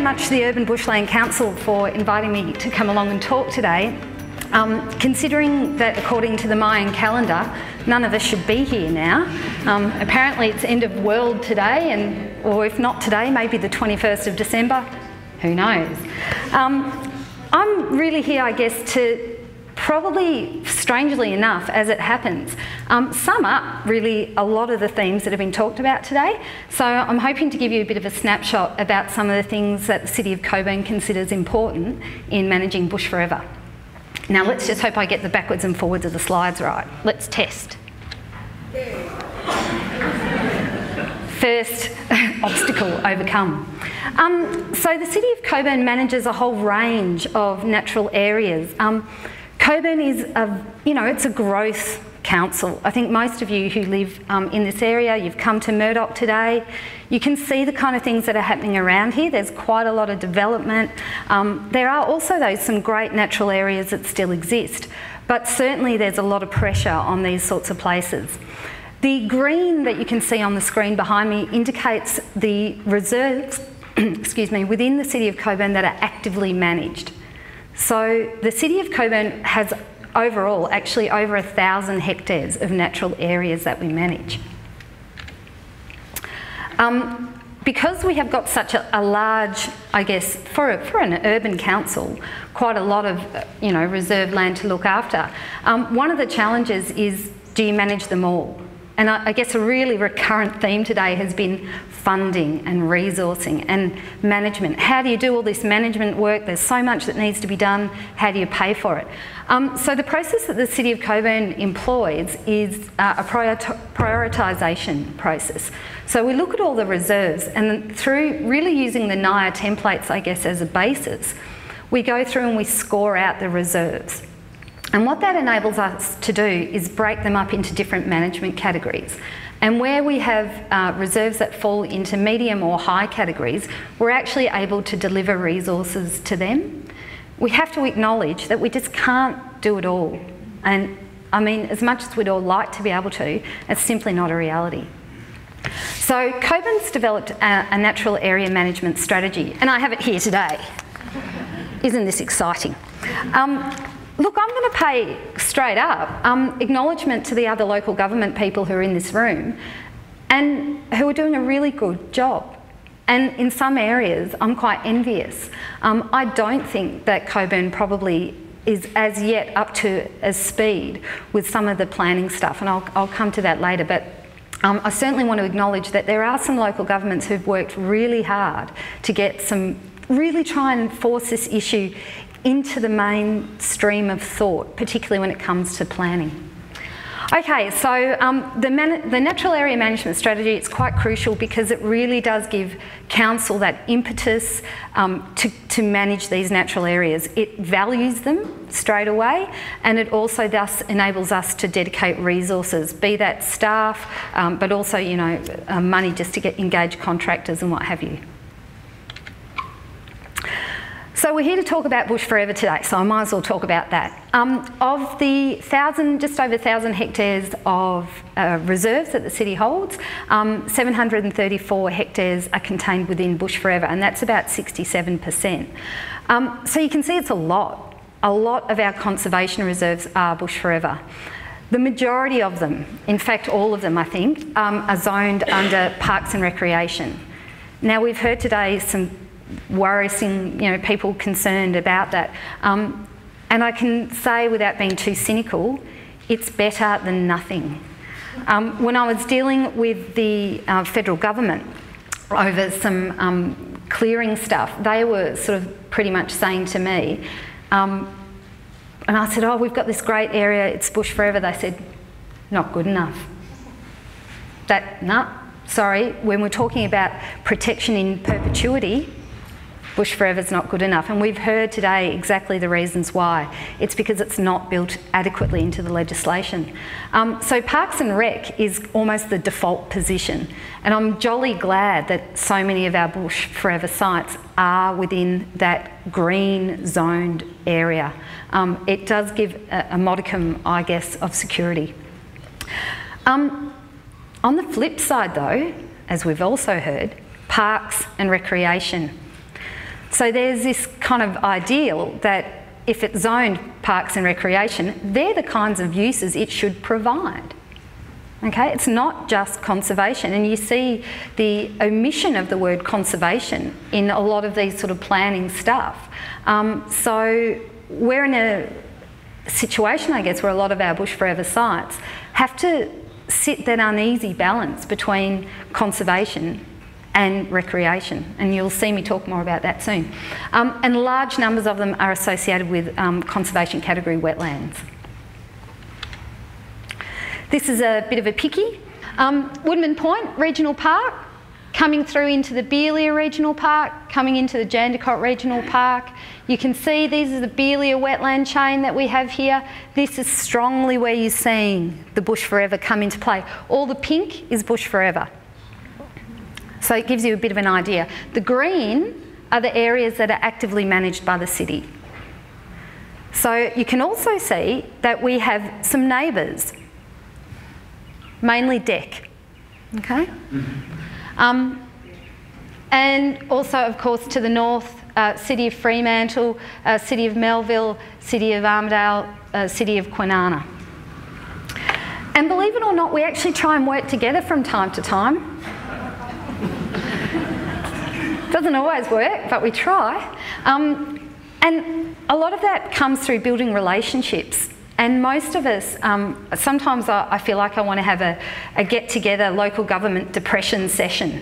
much to the Urban Bushland Council for inviting me to come along and talk today. Considering that according to the Mayan calendar, none of us should be here now. Apparently it's end of world today, or if not today, maybe the 21st of December, who knows. I'm really here, I guess, to probably, strangely enough, as it happens, sum up really a lot of the themes that have been talked about today. So I'm hoping to give you a bit of a snapshot about some of the things that the City of Cockburn considers important in managing bush forever. Now let's just hope I get the backwards and forwards of the slides right. Let's test. First obstacle overcome. So the City of Cockburn manages a whole range of natural areas. Cockburn is it's a growth council. I think most of you who live in this area, you've come to Murdoch today. You can see the kind of things that are happening around here. There's quite a lot of development. There are also some great natural areas that still exist, but certainly there's a lot of pressure on these sorts of places. The green that you can see on the screen behind me indicates the reserves, within the City of Cockburn that are actively managed. So the City of Cockburn has overall actually over 1,000 hectares of natural areas that we manage. Because we have got such a large, I guess, for an urban council, quite a lot of reserved land to look after, one of the challenges is, do you manage them all? And I guess a really recurrent theme today has been funding and resourcing and management. How do you do all this management work? There's so much that needs to be done. How do you pay for it? So the process that the City of Cockburn employs is a prioritisation process. So we look at all the reserves, and through really using the NIA templates, I guess, as a basis, we go through and we score out the reserves. And what that enables us to do is break them up into different management categories. And where we have reserves that fall into medium or high categories, we're actually able to deliver resources to them. We have to acknowledge that we just can't do it all. And I mean, as much as we'd all like to be able to, it's simply not a reality. So Cockburn's developed a natural area management strategy, and I have it here today. Isn't this exciting? Look, I'm going to pay straight up acknowledgement to the other local government people who are in this room and who are doing a really good job. And in some areas, I'm quite envious. I don't think that Cockburn probably is as yet up to as speed with some of the planning stuff, and I'll come to that later. But I certainly want to acknowledge that there are some local governments who've worked really hard to really try and force this issue into the mainstream of thought, particularly when it comes to planning. Okay, so the natural area management strategy, it's quite crucial because it really does give council that impetus to manage these natural areas. It values them straight away, and it also thus enables us to dedicate resources, be that staff, but also money just to engage contractors and what have you. So we're here to talk about Bush Forever today, so I might as well talk about that. Of the just over 1,000 hectares of reserves that the city holds, 734 hectares are contained within Bush Forever, and that's about 67%. So you can see it's a lot. A lot of our conservation reserves are Bush Forever. The majority of them, in fact all of them I think, are zoned under Parks and Recreation. Now we've heard today some worrisome, people concerned about that. And I can say without being too cynical, it's better than nothing. When I was dealing with the federal government over some clearing stuff, they were sort of pretty much saying to me, and I said, oh, we've got this great area, it's Bush Forever. They said, not good enough. Sorry, when we're talking about protection in perpetuity, Bush Forever is not good enough, and we've heard today exactly the reasons why. It's because it's not built adequately into the legislation. So Parks and Rec is almost the default position, and I'm jolly glad that so many of our Bush Forever sites are within that green zoned area. It does give a modicum, I guess, of security. On the flip side though, as we've also heard, Parks and Recreation. So there's this kind of ideal that if it's zoned parks and recreation, they're the kinds of uses it should provide. Okay, it's not just conservation, and you see the omission of the word conservation in a lot of these sort of planning stuff. So we're in a situation, I guess, where a lot of our Bush Forever sites have to sit that uneasy balance between conservation and recreation, and you'll see me talk more about that soon. And large numbers of them are associated with conservation category wetlands. This is a bit of a picky. Woodman Point Regional Park, coming through into the Beelia Regional Park, coming into the Jandakot Regional Park. You can see these are the Beelia wetland chain that we have here. This is strongly where you're seeing the Bush Forever come into play. All the pink is Bush Forever. So it gives you a bit of an idea. The green are the areas that are actively managed by the city. So you can also see that we have some neighbours, mainly deck, okay? And also, of course, to the north, City of Fremantle, City of Melville, City of Armidale, City of Kwinana. And believe it or not, we actually try and work together from time to time. Doesn't always work, but we try. And a lot of that comes through building relationships. And most of us, sometimes I feel like I want to have a get-together local government depression session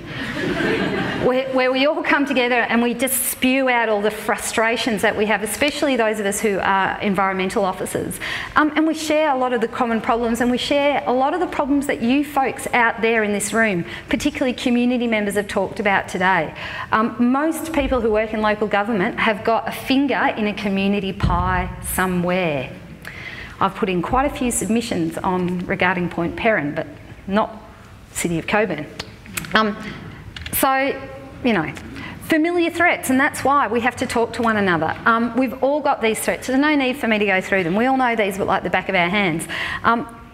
where we all come together and we just spew out all the frustrations that we have, especially those of us who are environmental officers. And we share a lot of the common problems, and we share a lot of the problems that you folks out there in this room, particularly community members, have talked about today. Most people who work in local government have got a finger in a community pie somewhere. I've put in quite a few submissions regarding Point Perrin, but not City of Cockburn. So, you know, familiar threats, and that's why we have to talk to one another. We've all got these threats, so there's no need for me to go through them. We all know these, but like the back of our hands.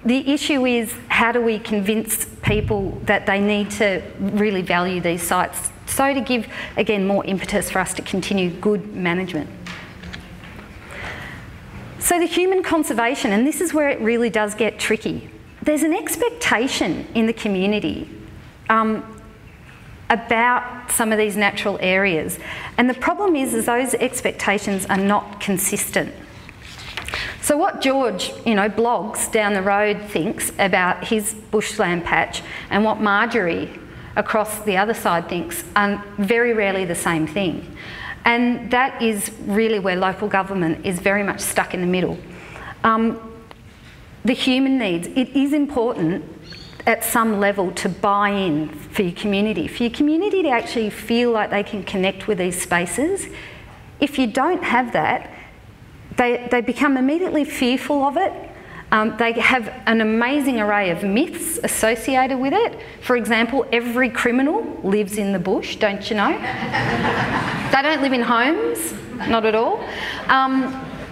The issue is, how do we convince people that they need to really value these sites, so to give, again, more impetus for us to continue good management. So the human conservation, and this is where it really does get tricky. There's an expectation in the community about some of these natural areas. And the problem is those expectations are not consistent. So what George, blogs down the road thinks about his bushland patch and what Marjorie across the other side thinks are very rarely the same thing. And that is really where local government is very much stuck in the middle. The human needs, it is important at some level to buy in for your community to actually feel like they can connect with these spaces. If you don't have that, they become immediately fearful of it. They have an amazing array of myths associated with it. For example, every criminal lives in the bush, don't you know? They don't live in homes, not at all.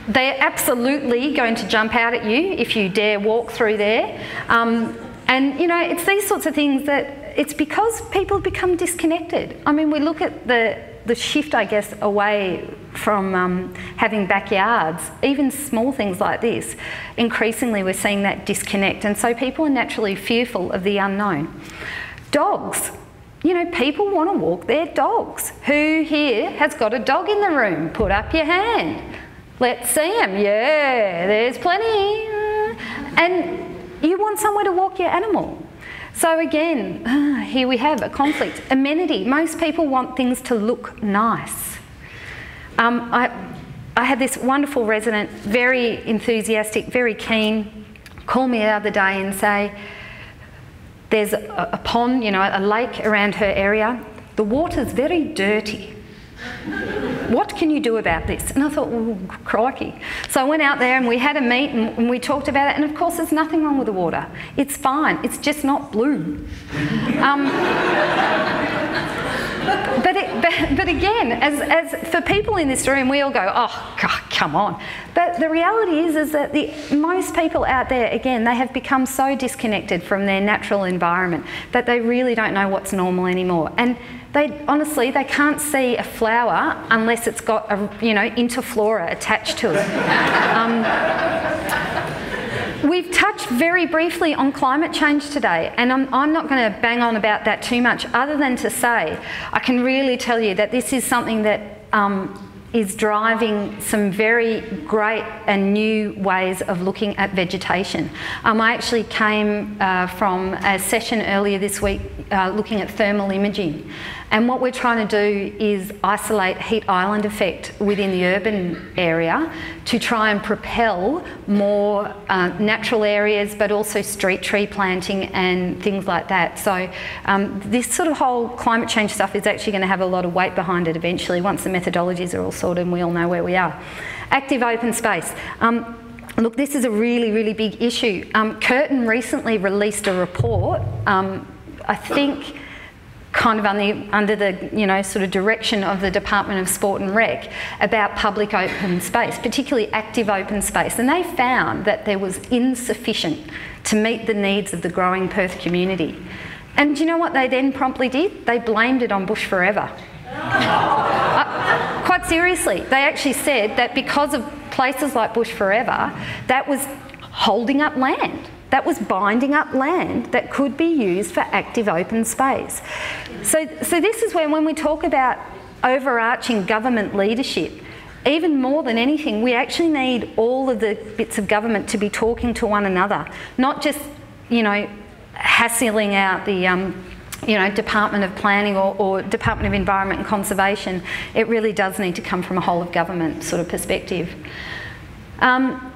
They're absolutely going to jump out at you if you dare walk through there. And, it's these sorts of things that it's because people become disconnected. I mean, we look at the shift, I guess, away from having backyards, even small things like this. Increasingly, we're seeing that disconnect, and so people are naturally fearful of the unknown. Dogs. People want to walk their dogs. Who here has got a dog in the room? Put up your hand. Let's see them. Yeah, there's plenty. And you want somewhere to walk your animal. So again, here we have a conflict. Amenity. Most people want things to look nice. I had this wonderful resident, very enthusiastic, very keen, call me the other day and say, there's a pond, a lake around her area. The water's very dirty. What can you do about this? And I thought, well, crikey. So I went out there and we had a meet and we talked about it, and of course there's nothing wrong with the water. It's fine, it's just not blue. But again, as for people in this room, we all go, oh, God, come on. But the reality is that most people out there, again, they have become so disconnected from their natural environment that they really don't know what's normal anymore. And honestly, they can't see a flower unless it's got a, interflora attached to it. We've touched very briefly on climate change today, and I'm not going to bang on about that too much, other than to say I can really tell you that this is something that is driving some very great and new ways of looking at vegetation. I actually came from a session earlier this week looking at thermal imaging, and what we're trying to do is isolate heat island effect within the urban area to try and propel more natural areas, but also street tree planting and things like that. So this sort of whole climate change stuff is actually going to have a lot of weight behind it eventually, once the methodologies are all sorted and we all know where we are. Active open space. Look, this is a really, really big issue. Curtin recently released a report, I think kind of under the sort of direction of the Department of Sport and Rec, about public open space, particularly active open space, and they found that there was insufficient to meet the needs of the growing Perth community. And do you know what they then promptly did? They blamed it on Bush Forever. Quite seriously, they actually said that because of places like Bush Forever, that was holding up land. That was binding up land that could be used for active open space. So this is when we talk about overarching government leadership, even more than anything, we actually need all of the bits of government to be talking to one another, not just, hassling out the Department of Planning or Department of Environment and Conservation. It really does need to come from a whole of government sort of perspective.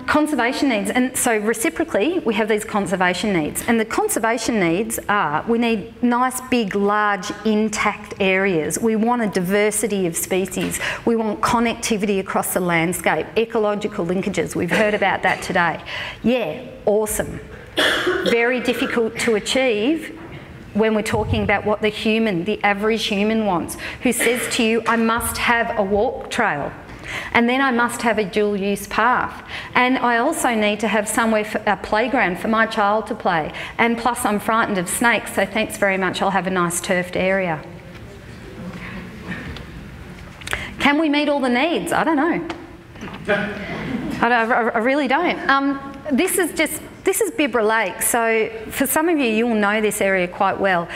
Conservation needs, and so reciprocally we have these conservation needs, and the conservation needs are, we need nice big large intact areas, we want a diversity of species, we want connectivity across the landscape, ecological linkages, we've heard about that today. Yeah, awesome. Very difficult to achieve when we're talking about what the average human wants, who says to you, I must have a walk trail. And then I must have a dual use path. And I also need to have somewhere for a playground for my child to play. And plus I'm frightened of snakes, so thanks very much, I'll have a nice turfed area. Can we meet all the needs? I don't know. I really don't. This is Bibra Lake, so for some of you, you'll know this area quite well.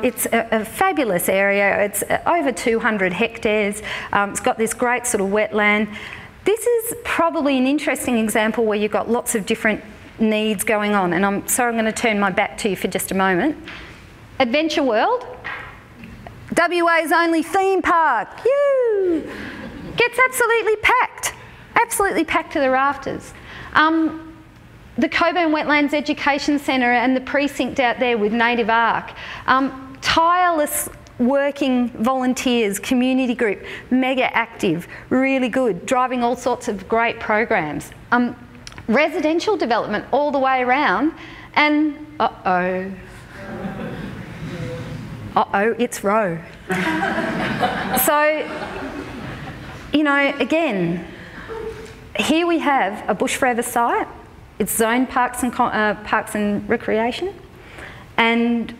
It's a fabulous area. It's over 200 hectares. It's got this great sort of wetland. This is probably an interesting example where you've got lots of different needs going on, and I'm going to turn my back to you for just a moment. Adventure World, WA's only theme park, gets absolutely packed to the rafters. The Cockburn Wetlands Education Centre and the precinct out there with Native Ark. Tireless working volunteers, community group, mega active, really good, driving all sorts of great programs. Residential development all the way around, and it's Roe. So, again, here we have a Bush Forever site. It's zoned parks and recreation, and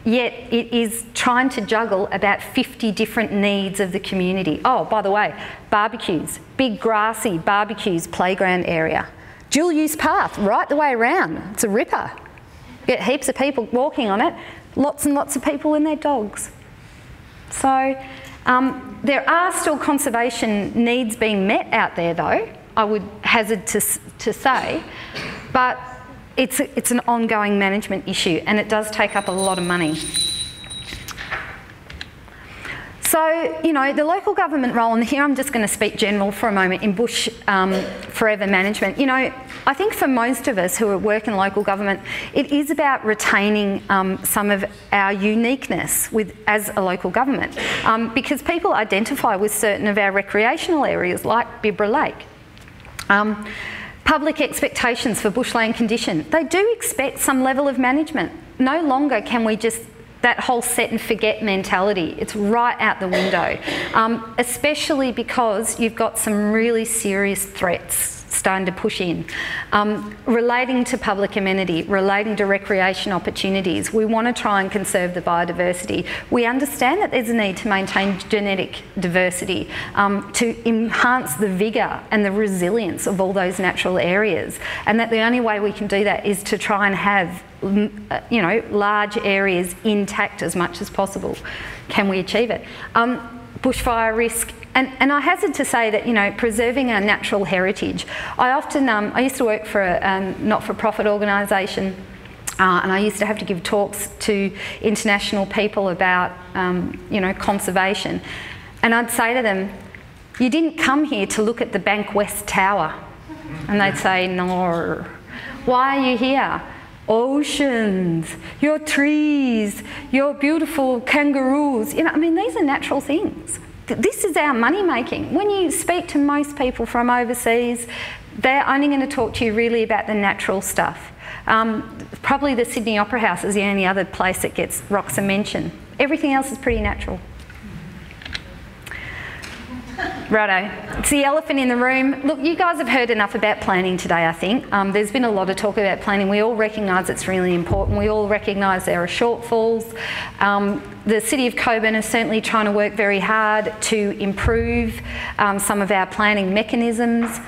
yet it is trying to juggle about 50 different needs of the community. Oh, by the way, barbecues, big grassy barbecues, playground area. Dual use path right the way around. It's a ripper. Get heaps of people walking on it, lots and lots of people and their dogs. So there are still conservation needs being met out there though, I would hazard to say, but it's an ongoing management issue and it does take up a lot of money. So, the local government role, and here I'm just going to speak general for a moment, in Bush Forever management. I think for most of us who work in local government, it is about retaining some of our uniqueness as a local government, because people identify with certain of our recreational areas like Bibra Lake. Public expectations for bushland condition. They do expect some level of management. No longer can we just, that whole set and forget mentality, it's right out the window, especially because you've got some really serious threats starting to push in. Relating to public amenity, relating to recreation opportunities, we want to try and conserve the biodiversity. We understand that there's a need to maintain genetic diversity, to enhance the vigour and the resilience of all those natural areas, and that the only way we can do that is to try and have large areas intact as much as possible. Can we achieve it? Bushfire risk, and I hazard to say that preserving our natural heritage. I often I used to work for a not-for-profit organisation, and I used to have to give talks to international people about conservation, and I'd say to them, "You didn't come here to look at the Bank West Tower," and they'd say, "No." "Why are you here?" "Oceans, your trees, your beautiful kangaroos." These are natural things. This is our money making. When you speak to most people from overseas, they're only going to talk to you really about the natural stuff. Probably the Sydney Opera House is the only other place that gets rocks a mention. Everything else is pretty natural. Righto, it's the elephant in the room. Look, you guys have heard enough about planning today, I think. There's been a lot of talk about planning. We all recognise it's really important. We all recognise there are shortfalls. The City of Cockburn is certainly trying to work very hard to improve some of our planning mechanisms.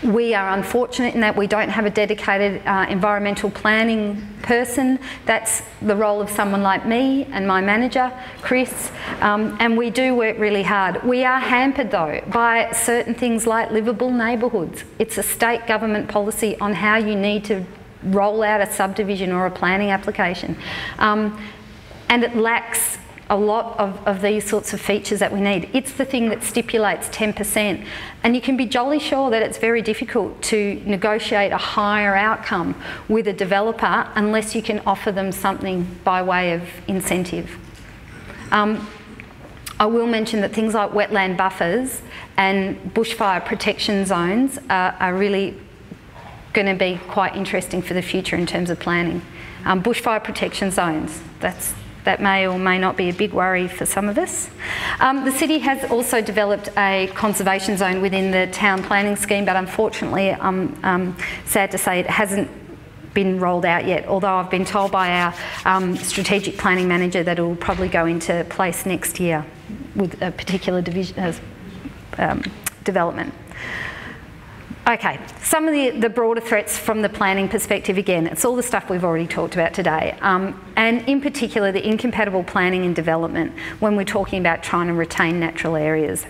We are unfortunate in that we don't have a dedicated environmental planning person. That's the role of someone like me and my manager, Chris, and we do work really hard. We are hampered though by certain things like livable neighbourhoods. It's a state government policy on how you need to roll out a subdivision or a planning application, and it lacks a lot of these sorts of features that we need. It's the thing that stipulates 10%, and you can be jolly sure that it's very difficult to negotiate a higher outcome with a developer unless you can offer them something by way of incentive. I will mention that things like wetland buffers and bushfire protection zones are really going to be quite interesting for the future in terms of planning. Bushfire protection zones, that may or may not be a big worry for some of us. The city has also developed a conservation zone within the town planning scheme, but unfortunately I'm sad to say it hasn't been rolled out yet, although I've been told by our strategic planning manager that it will probably go into place next year with a particular division, development. Okay, some of the broader threats from the planning perspective, again, it's all the stuff we've already talked about today, and in particular the incompatible planning and development when we're talking about trying to retain natural areas.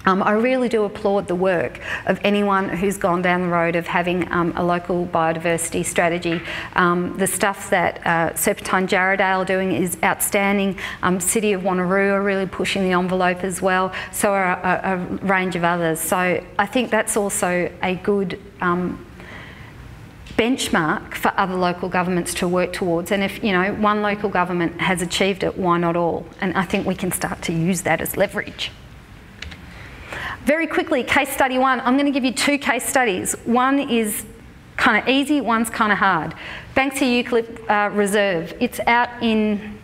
I really do applaud the work of anyone who's gone down the road of having a local biodiversity strategy. The stuff that Serpentine Jarrahdale are doing is outstanding. City of Wanneroo are really pushing the envelope as well, so are a range of others. So I think that's also a good benchmark for other local governments to work towards, and if one local government has achieved it, why not all? And I think we can start to use that as leverage. Very quickly, case study one. I'm going to give you two case studies. One is kind of easy, one's kind of hard. Banksia Eucalypt Reserve. It's out in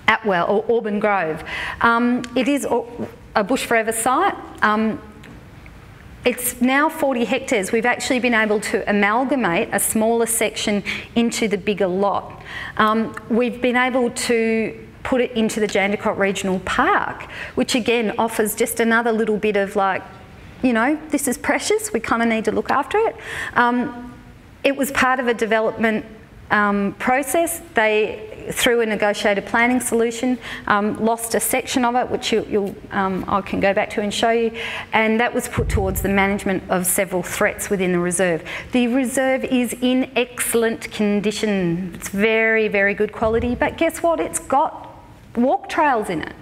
Atwell or Auburn Grove. It is a Bush Forever site. It's now 40 hectares. We've actually been able to amalgamate a smaller section into the bigger lot. We've been able to put it into the Jandakot Regional Park, which again offers just another little bit of this is precious, we kind of need to look after it. It was part of a development process. They, through a negotiated planning solution, lost a section of it, which I can go back to and show you, and that was put towards the management of several threats within the reserve. The reserve is in excellent condition. It's very, very good quality, but guess what? It's got walk trails in it,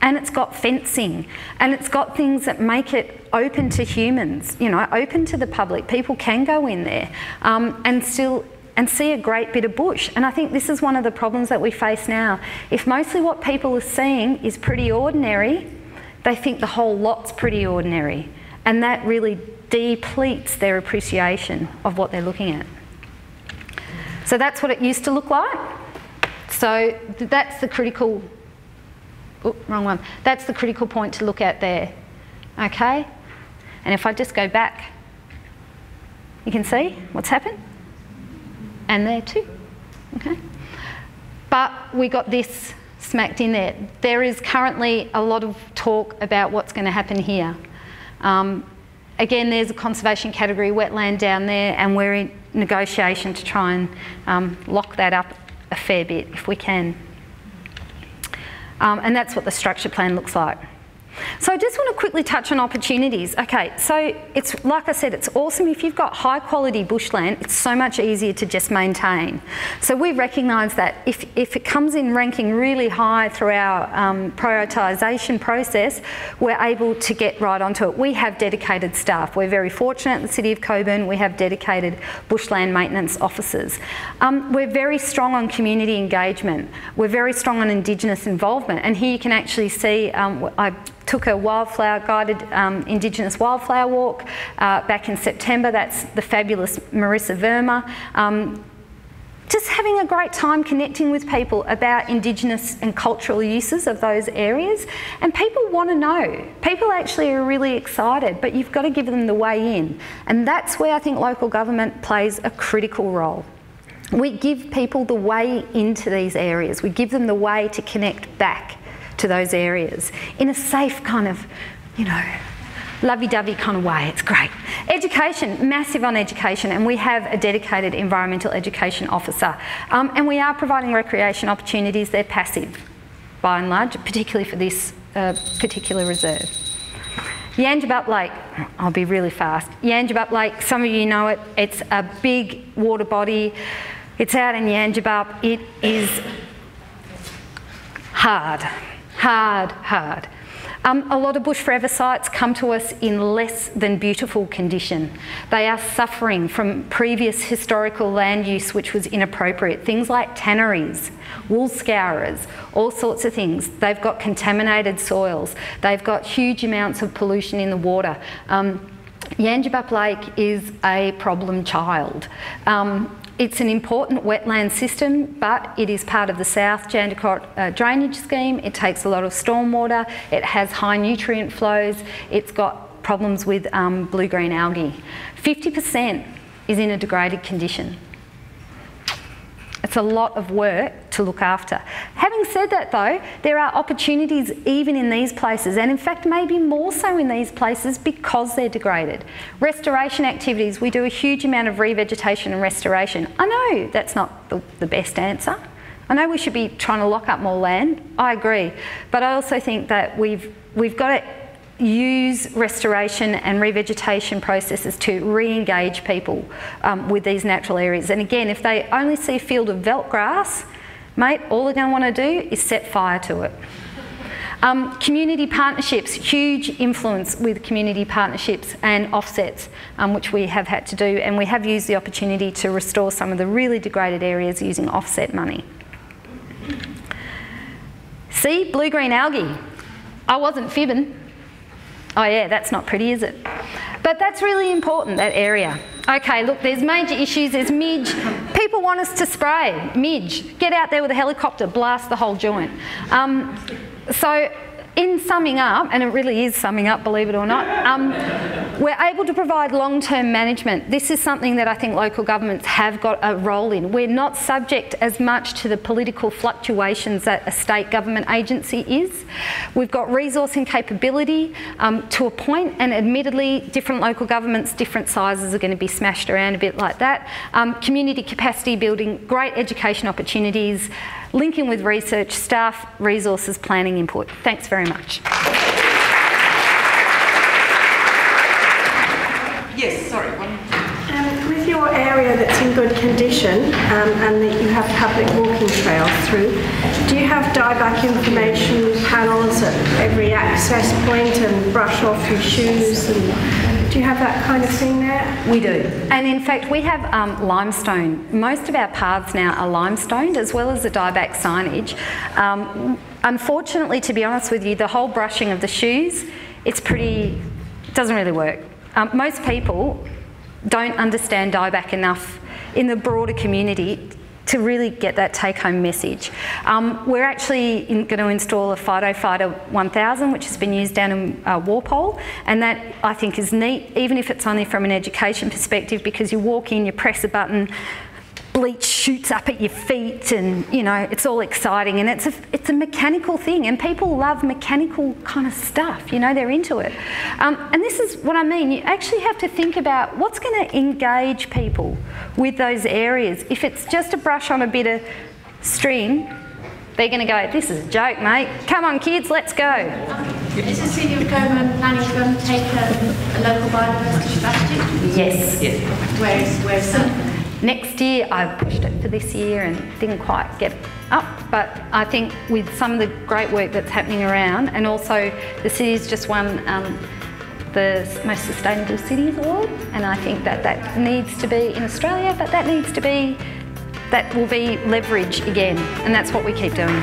and it's got fencing, and it's got things that make it open to humans, open to the public. People can go in there and see a great bit of bush. And I think this is one of the problems that we face now. If mostly what people are seeing is pretty ordinary, they think the whole lot's pretty ordinary, and that really depletes their appreciation of what they're looking at. So that's what it used to look like. So that's the critical, wrong one. That's the critical point to look at there, okay? And if I just go back You can see what's happened. And there too, okay? But we got this smacked in there. There is currently a lot of talk about what's going to happen here. Again, there's a conservation category wetland down there, and we're in negotiation to try and lock that up a fair bit if we can. And that's what the structure plan looks like. So I just want to quickly touch on opportunities. Okay, so it's like I said, it's awesome if you've got high quality bushland, it's so much easier to just maintain. So we recognise that if it comes in ranking really high through our prioritisation process, we're able to get right onto it. We have dedicated staff. We're very fortunate in the City of Cockburn, we have dedicated bushland maintenance officers. We're very strong on community engagement. We're very strong on Indigenous involvement, and here you can actually see, I took a guided Indigenous wildflower walk back in September. That's the fabulous Marissa Verma. Just having a great time connecting with people about Indigenous and cultural uses of those areas. And people want to know. People actually are really excited, but you've got to give them the way in. And that's where I think local government plays a critical role. We give people the way into these areas. We give them the way to connect back to those areas in a safe kind of, you know, lovey-dovey kind of way. It's great. Education, massive on education, and we have a dedicated environmental education officer. And we are providing recreation opportunities. They're passive, by and large, particularly for this particular reserve. Yangebup Lake, I'll be really fast. Yangebup Lake, some of you know it. It's a big water body. It's out in Yangebup. It is hard. Hard. A lot of bush forever sites come to us in less than beautiful condition. They are suffering from previous historical land use which was inappropriate. Things like tanneries, wool scourers, all sorts of things. They've got contaminated soils. They've got huge amounts of pollution in the water. Yangebup Lake is a problem child. It's an important wetland system, but it is part of the South Jandakot drainage scheme. It takes a lot of stormwater. It has high nutrient flows. It's got problems with blue-green algae. 50% is in a degraded condition. It's a lot of work to look after. Having said that though, there are opportunities even in these places, and in fact maybe more so in these places because they're degraded. Restoration activities, we do a huge amount of revegetation and restoration. I know that's not the best answer. I know we should be trying to lock up more land, I agree, but I also think that we've got to use restoration and revegetation processes to re-engage people with these natural areas. And again, if they only see a field of veld grass, mate, all they're going to want to do is set fire to it. Community partnerships, huge influence with community partnerships and offsets, which we have had to do, and we have used the opportunity to restore some of the really degraded areas using offset money. See, blue-green algae. I wasn't fibbing. Oh yeah, that's not pretty, is it? But that's really important, that area. Okay, look, there's major issues, there's midge. People want us to spray midge. Get out there with a helicopter, blast the whole joint. So in summing up, and it really is summing up, believe it or not, we're able to provide long-term management. This is something that I think local governments have got a role in. We're not subject as much to the political fluctuations that a state government agency is. We've got resource and capability to a point, and admittedly, different local governments, different sizes are going to be smashed around a bit like that. Community capacity building, great education opportunities, linking with research, staff, resources, planning input. Thanks very much. Yes, sorry. With your area that's in good condition and that you have public walking trails through, do you have dieback information panels at every access point and brush off your shoes? And do you have that kind of thing there? We do. And in fact, we have limestone. Most of our paths now are limestoned, as well as the dieback signage. Unfortunately, to be honest with you, the whole brushing of the shoes, it doesn't really work. Most people don't understand dieback enough in the broader community to really get that take-home message. We're actually going to install a Fido 1000, which has been used down in Walpole, and that I think is neat, even if it's only from an education perspective, because you walk in, you press a button, bleach shoots up at your feet, and you know, it's all exciting, and it's a mechanical thing, and people love mechanical kind of stuff, you know, they're into it. And this is what I mean, you actually have to think about what's going to engage people with those areas. If it's just a brush on a bit of string, they're going to go, this is a joke, mate, come on kids, let's go. Is the City of Cockburn planning to undertake a local biodiversity strategy? Yes. Where's that? Next year, I pushed it for this year and didn't quite get up, but I think with some of the great work that's happening around, and also the city's just won the Most Sustainable Cities Award, and I think that needs to be in Australia, but that will be leverage again, and that's what we keep doing.